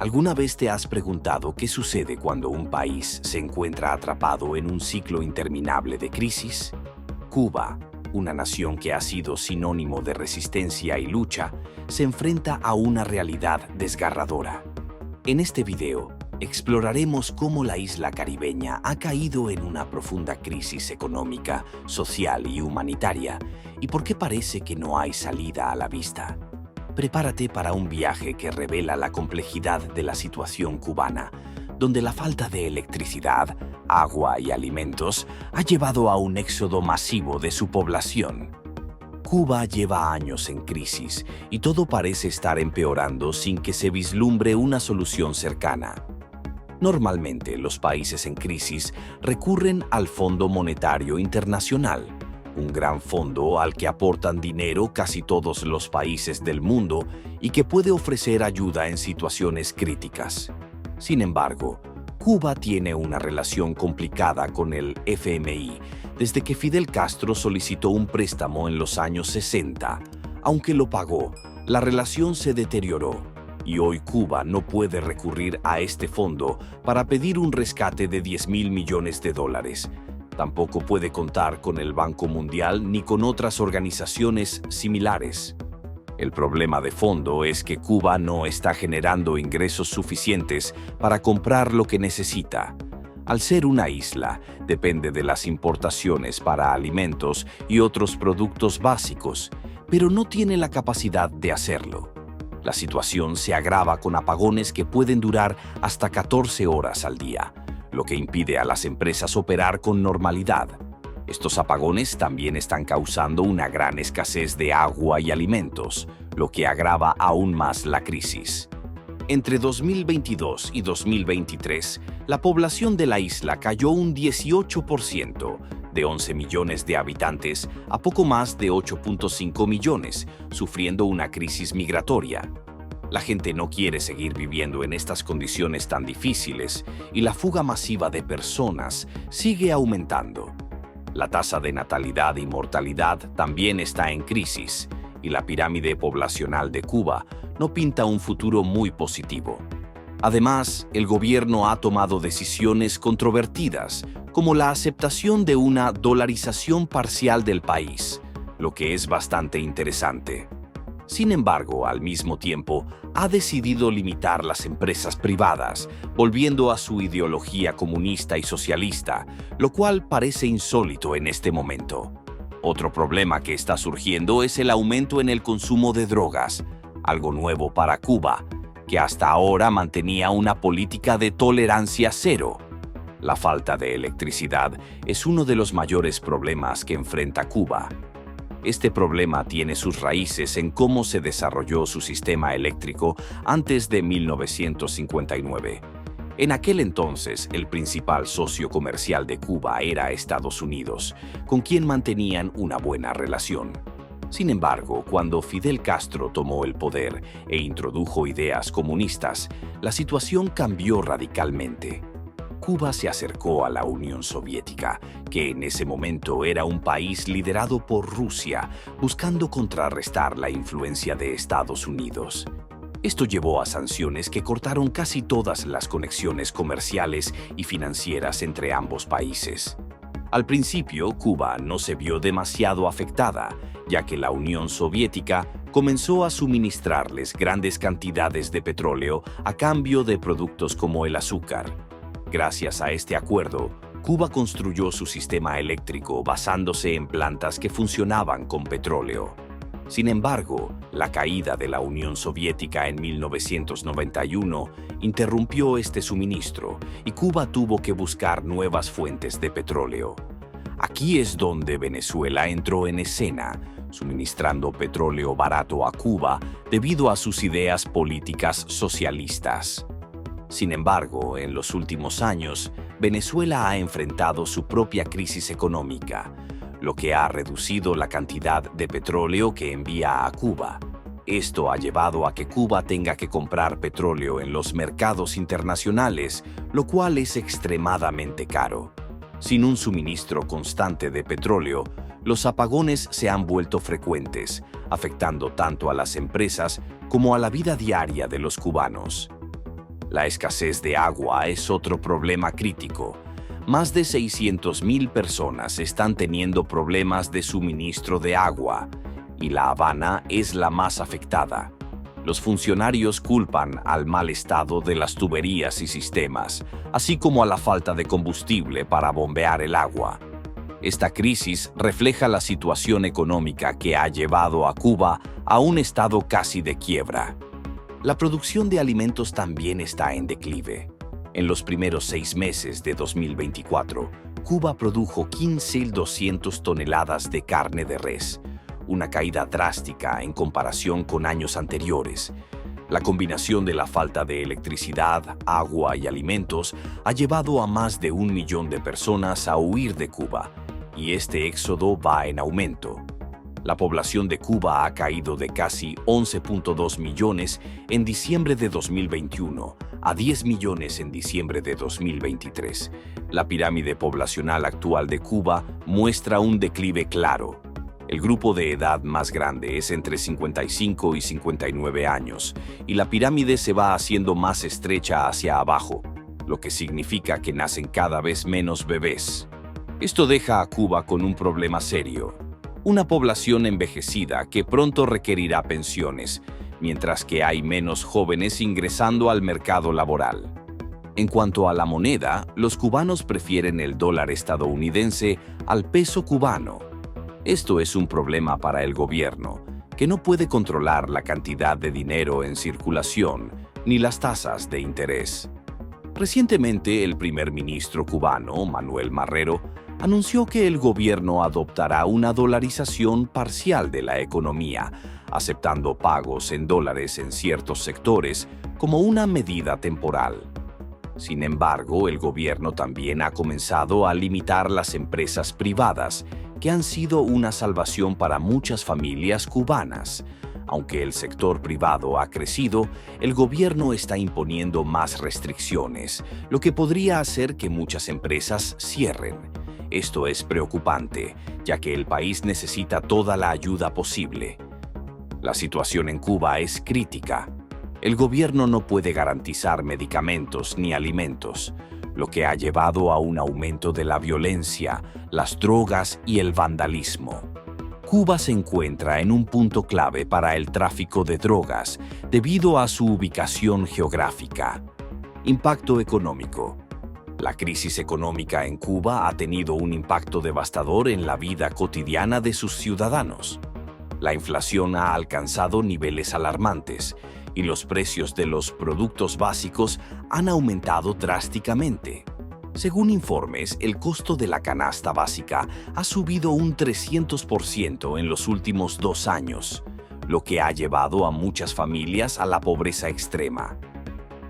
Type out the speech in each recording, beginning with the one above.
¿Alguna vez te has preguntado qué sucede cuando un país se encuentra atrapado en un ciclo interminable de crisis? Cuba, una nación que ha sido sinónimo de resistencia y lucha, se enfrenta a una realidad desgarradora. En este video, exploraremos cómo la isla caribeña ha caído en una profunda crisis económica, social y humanitaria, y por qué parece que no hay salida a la vista. Prepárate para un viaje que revela la complejidad de la situación cubana, donde la falta de electricidad, agua y alimentos ha llevado a un éxodo masivo de su población. Cuba lleva años en crisis y todo parece estar empeorando sin que se vislumbre una solución cercana. Normalmente, los países en crisis recurren al Fondo Monetario Internacional, un gran fondo al que aportan dinero casi todos los países del mundo y que puede ofrecer ayuda en situaciones críticas. Sin embargo, Cuba tiene una relación complicada con el FMI desde que Fidel Castro solicitó un préstamo en los años 60. Aunque lo pagó, la relación se deterioró y hoy Cuba no puede recurrir a este fondo para pedir un rescate de $10.000 millones. Tampoco puede contar con el Banco Mundial ni con otras organizaciones similares. El problema de fondo es que Cuba no está generando ingresos suficientes para comprar lo que necesita. Al ser una isla, depende de las importaciones para alimentos y otros productos básicos, pero no tiene la capacidad de hacerlo. La situación se agrava con apagones que pueden durar hasta 14 horas al día, lo que impide a las empresas operar con normalidad. Estos apagones también están causando una gran escasez de agua y alimentos, lo que agrava aún más la crisis. Entre 2022 y 2023, la población de la isla cayó un 18%, de 11 millones de habitantes a poco más de 8.5 millones, sufriendo una crisis migratoria. La gente no quiere seguir viviendo en estas condiciones tan difíciles y la fuga masiva de personas sigue aumentando. La tasa de natalidad y mortalidad también está en crisis y la pirámide poblacional de Cuba no pinta un futuro muy positivo. Además, el gobierno ha tomado decisiones controvertidas, como la aceptación de una dolarización parcial del país, lo que es bastante interesante. Sin embargo, al mismo tiempo, ha decidido limitar las empresas privadas, volviendo a su ideología comunista y socialista, lo cual parece insólito en este momento. Otro problema que está surgiendo es el aumento en el consumo de drogas, algo nuevo para Cuba, que hasta ahora mantenía una política de tolerancia cero. La falta de electricidad es uno de los mayores problemas que enfrenta Cuba. Este problema tiene sus raíces en cómo se desarrolló su sistema eléctrico antes de 1959. En aquel entonces, el principal socio comercial de Cuba era Estados Unidos, con quien mantenían una buena relación. Sin embargo, cuando Fidel Castro tomó el poder e introdujo ideas comunistas, la situación cambió radicalmente. Cuba se acercó a la Unión Soviética, que en ese momento era un país liderado por Rusia, buscando contrarrestar la influencia de Estados Unidos. Esto llevó a sanciones que cortaron casi todas las conexiones comerciales y financieras entre ambos países. Al principio, Cuba no se vio demasiado afectada, ya que la Unión Soviética comenzó a suministrarles grandes cantidades de petróleo a cambio de productos como el azúcar. Gracias a este acuerdo, Cuba construyó su sistema eléctrico basándose en plantas que funcionaban con petróleo. Sin embargo, la caída de la Unión Soviética en 1991 interrumpió este suministro y Cuba tuvo que buscar nuevas fuentes de petróleo. Aquí es donde Venezuela entró en escena, suministrando petróleo barato a Cuba debido a sus ideas políticas socialistas. Sin embargo, en los últimos años, Venezuela ha enfrentado su propia crisis económica, lo que ha reducido la cantidad de petróleo que envía a Cuba. Esto ha llevado a que Cuba tenga que comprar petróleo en los mercados internacionales, lo cual es extremadamente caro. Sin un suministro constante de petróleo, los apagones se han vuelto frecuentes, afectando tanto a las empresas como a la vida diaria de los cubanos. La escasez de agua es otro problema crítico. Más de 600.000 personas están teniendo problemas de suministro de agua, y La Habana es la más afectada. Los funcionarios culpan al mal estado de las tuberías y sistemas, así como a la falta de combustible para bombear el agua. Esta crisis refleja la situación económica que ha llevado a Cuba a un estado casi de quiebra. La producción de alimentos también está en declive. En los primeros 6 meses de 2024, Cuba produjo 15.200 toneladas de carne de res, una caída drástica en comparación con años anteriores. La combinación de la falta de electricidad, agua y alimentos ha llevado a más de 1 millón de personas a huir de Cuba, y este éxodo va en aumento. La población de Cuba ha caído de casi 11.2 millones en diciembre de 2021 a 10 millones en diciembre de 2023. La pirámide poblacional actual de Cuba muestra un declive claro. El grupo de edad más grande es entre 55 y 59 años, y la pirámide se va haciendo más estrecha hacia abajo, lo que significa que nacen cada vez menos bebés. Esto deja a Cuba con un problema serio: una población envejecida que pronto requerirá pensiones, mientras que hay menos jóvenes ingresando al mercado laboral. En cuanto a la moneda, los cubanos prefieren el dólar estadounidense al peso cubano. Esto es un problema para el gobierno, que no puede controlar la cantidad de dinero en circulación ni las tasas de interés. Recientemente, el primer ministro cubano, Manuel Marrero, anunció que el gobierno adoptará una dolarización parcial de la economía, aceptando pagos en dólares en ciertos sectores como una medida temporal. Sin embargo, el gobierno también ha comenzado a limitar las empresas privadas, que han sido una salvación para muchas familias cubanas. Aunque el sector privado ha crecido, el gobierno está imponiendo más restricciones, lo que podría hacer que muchas empresas cierren. Esto es preocupante, ya que el país necesita toda la ayuda posible. La situación en Cuba es crítica. El gobierno no puede garantizar medicamentos ni alimentos, lo que ha llevado a un aumento de la violencia, las drogas y el vandalismo. Cuba se encuentra en un punto clave para el tráfico de drogas debido a su ubicación geográfica. Impacto económico. La crisis económica en Cuba ha tenido un impacto devastador en la vida cotidiana de sus ciudadanos. La inflación ha alcanzado niveles alarmantes y los precios de los productos básicos han aumentado drásticamente. Según informes, el costo de la canasta básica ha subido un 300% en los últimos 2 años, lo que ha llevado a muchas familias a la pobreza extrema.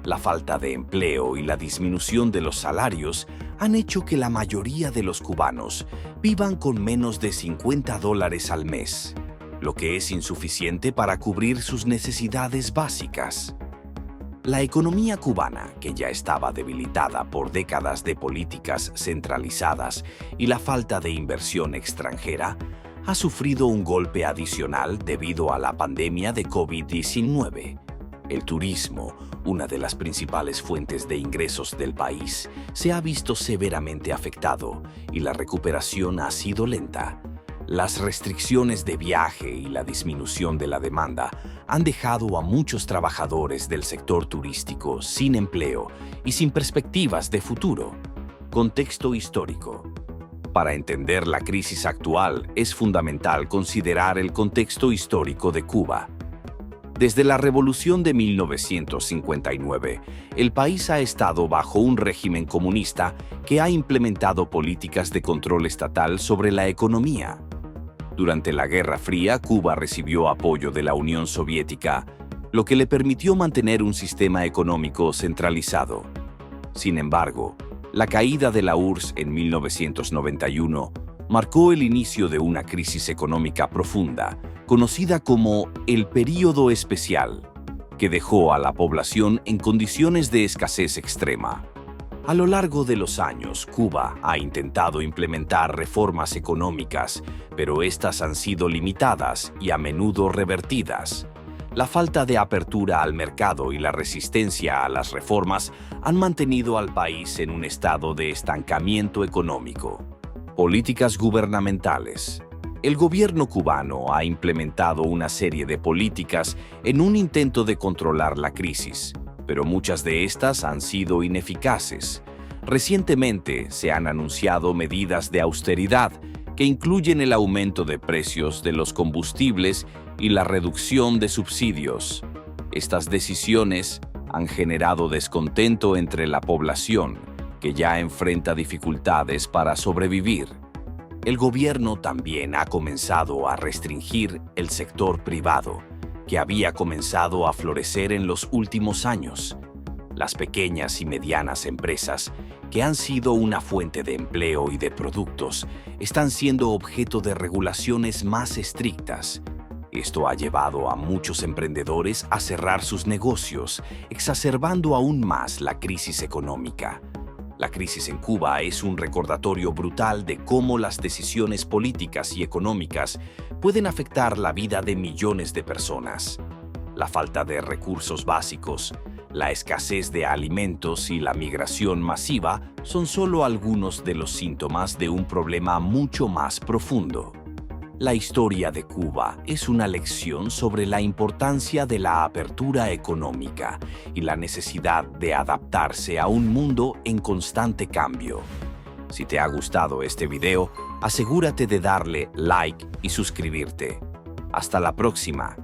La falta de empleo y la disminución de los salarios han hecho que la mayoría de los cubanos vivan con menos de $50 al mes, lo que es insuficiente para cubrir sus necesidades básicas. La economía cubana, que ya estaba debilitada por décadas de políticas centralizadas y la falta de inversión extranjera, ha sufrido un golpe adicional debido a la pandemia de COVID-19. El turismo, una de las principales fuentes de ingresos del país, se ha visto severamente afectado y la recuperación ha sido lenta. Las restricciones de viaje y la disminución de la demanda han dejado a muchos trabajadores del sector turístico sin empleo y sin perspectivas de futuro. Contexto histórico. Para entender la crisis actual, es fundamental considerar el contexto histórico de Cuba. Desde la Revolución de 1959, el país ha estado bajo un régimen comunista que ha implementado políticas de control estatal sobre la economía. Durante la Guerra Fría, Cuba recibió apoyo de la Unión Soviética, lo que le permitió mantener un sistema económico centralizado. Sin embargo, la caída de la URSS en 1991 marcó el inicio de una crisis económica profunda, conocida como el Período Especial, que dejó a la población en condiciones de escasez extrema. A lo largo de los años, Cuba ha intentado implementar reformas económicas, pero estas han sido limitadas y a menudo revertidas. La falta de apertura al mercado y la resistencia a las reformas han mantenido al país en un estado de estancamiento económico. Políticas gubernamentales. El gobierno cubano ha implementado una serie de políticas en un intento de controlar la crisis, pero muchas de estas han sido ineficaces. Recientemente se han anunciado medidas de austeridad que incluyen el aumento de precios de los combustibles y la reducción de subsidios. Estas decisiones han generado descontento entre la población, que ya enfrenta dificultades para sobrevivir. El gobierno también ha comenzado a restringir el sector privado, que había comenzado a florecer en los últimos años. Las pequeñas y medianas empresas, que han sido una fuente de empleo y de productos, están siendo objeto de regulaciones más estrictas. Esto ha llevado a muchos emprendedores a cerrar sus negocios, exacerbando aún más la crisis económica. La crisis en Cuba es un recordatorio brutal de cómo las decisiones políticas y económicas pueden afectar la vida de millones de personas. La falta de recursos básicos, la escasez de alimentos y la migración masiva son solo algunos de los síntomas de un problema mucho más profundo. La historia de Cuba es una lección sobre la importancia de la apertura económica y la necesidad de adaptarse a un mundo en constante cambio. Si te ha gustado este video, asegúrate de darle like y suscribirte. Hasta la próxima.